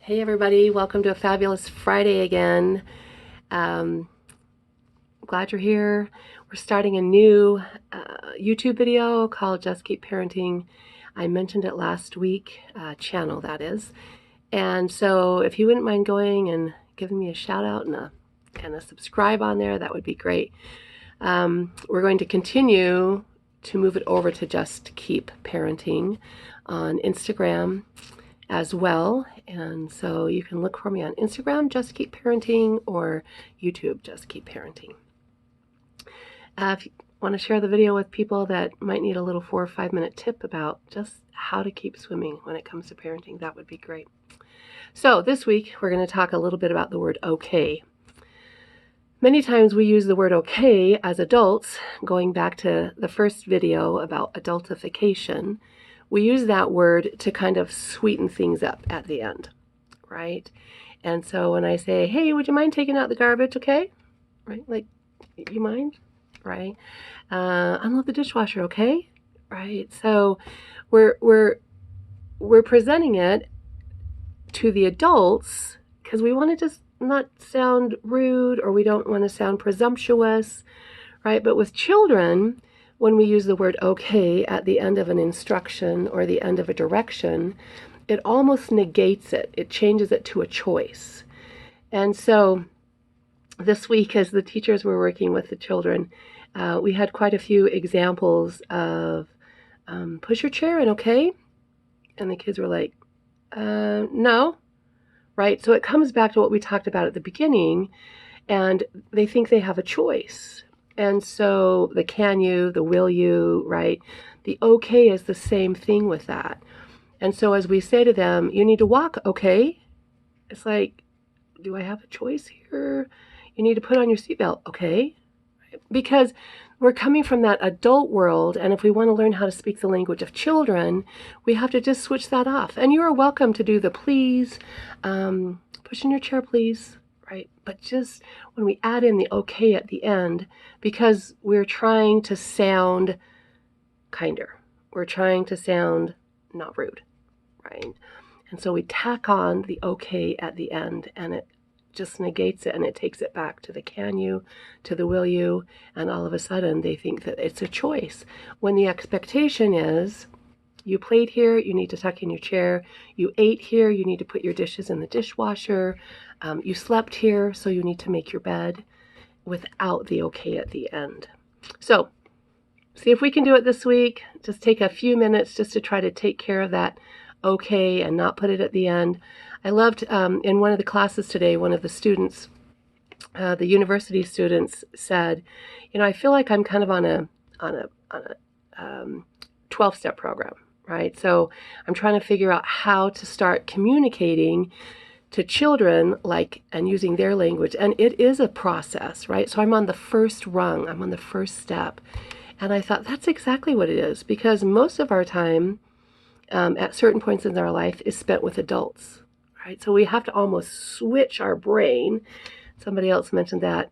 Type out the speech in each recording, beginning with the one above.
Hey everybody, welcome to a fabulous Friday again. Glad you're here. We're starting a new YouTube video called Just Keep Parenting. I mentioned it last week, channel that is. And so if you wouldn't mind going and giving me a shout out and a subscribe on there, that would be great. We're going to continue to move it over to Just Keep Parenting on Instagram as well, and so you can look for me on Instagram, Just Keep Parenting, or YouTube, Just Keep Parenting. If you want to share the video with people that might need a little 4 or 5 minute tip about just how to keep swimming when it comes to parenting, that would be great. So this week we're going to talk a little bit about the word okay. Many times we use the word okay as adults, going back to the first video about adultification. We use that word to kind of sweeten things up at the end, right? And so when I say, hey, would you mind taking out the garbage, okay? Right? Like, you mind? Right? Unload the dishwasher, okay? Right? So we're presenting it to the adults because we want to just not sound rude, or we don't want to sound presumptuous, right? But with children, when we use the word okay at the end of an instruction or the end of a direction, it almost negates it. It changes it to a choice. And so this week, as the teachers were working with the children, we had quite a few examples of push your chair in, okay? And the kids were like, no, right? So it comes back to what we talked about at the beginning, and they think they have a choice. And so the can you, the will you, right? The okay is the same thing with that. And so as we say to them, you need to walk, okay? It's like, do I have a choice here? You need to put on your seatbelt, okay? Because we're coming from that adult world, and if we want to learn how to speak the language of children, we have to just switch that off. And you are welcome to do the please, push in your chair, please, right? But just when we add in the okay at the end, because we're trying to sound kinder, we're trying to sound not rude, right? And so we tack on the okay at the end, and it just negates it, and it takes it back to the can you, to the will you, and all of a sudden they think that it's a choice, when the expectation is, you played here, you need to tuck in your chair. You ate here, you need to put your dishes in the dishwasher. You slept here, so you need to make your bed, without the okay at the end. So see if we can do it this week. Just take a few minutes just to try to take care of that okay and not put it at the end. I loved in one of the classes today, one of the students, the university students, said, I feel like I'm kind of on a 12-step program, right? So I'm trying to figure out how to start communicating to children, and using their language. And it is a process, right? So I'm on the first rung, I'm on the first step. And I thought that's exactly what it is, because most of our time at certain points in our life is spent with adults, right? So we have to almost switch our brain. Somebody else mentioned that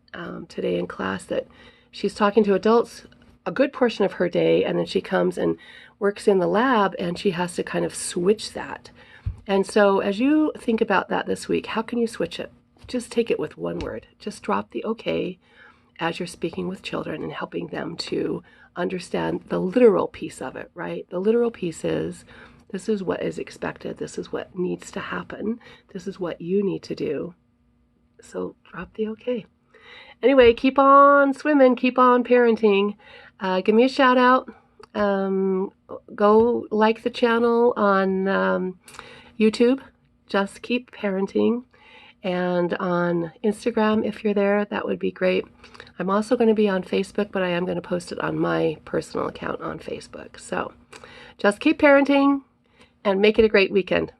today in class, that she's talking to adults a good portion of her day, and then she comes and works in the lab, and she has to kind of switch that. And so as you think about that this week, how can you switch it? Just take it with one word. Just drop the okay as you're speaking with children and helping them to understand the literal piece of it, right? The literal piece is, this is what is expected. This is what needs to happen. This is what you need to do. So drop the okay. Anyway, keep on swimming, keep on parenting. Give me a shout out. Go like the channel on YouTube, Just Keep Parenting, and on Instagram, if you're there, that would be great. I'm also going to be on Facebook, but I am going to post it on my personal account on Facebook. So just keep parenting and make it a great weekend.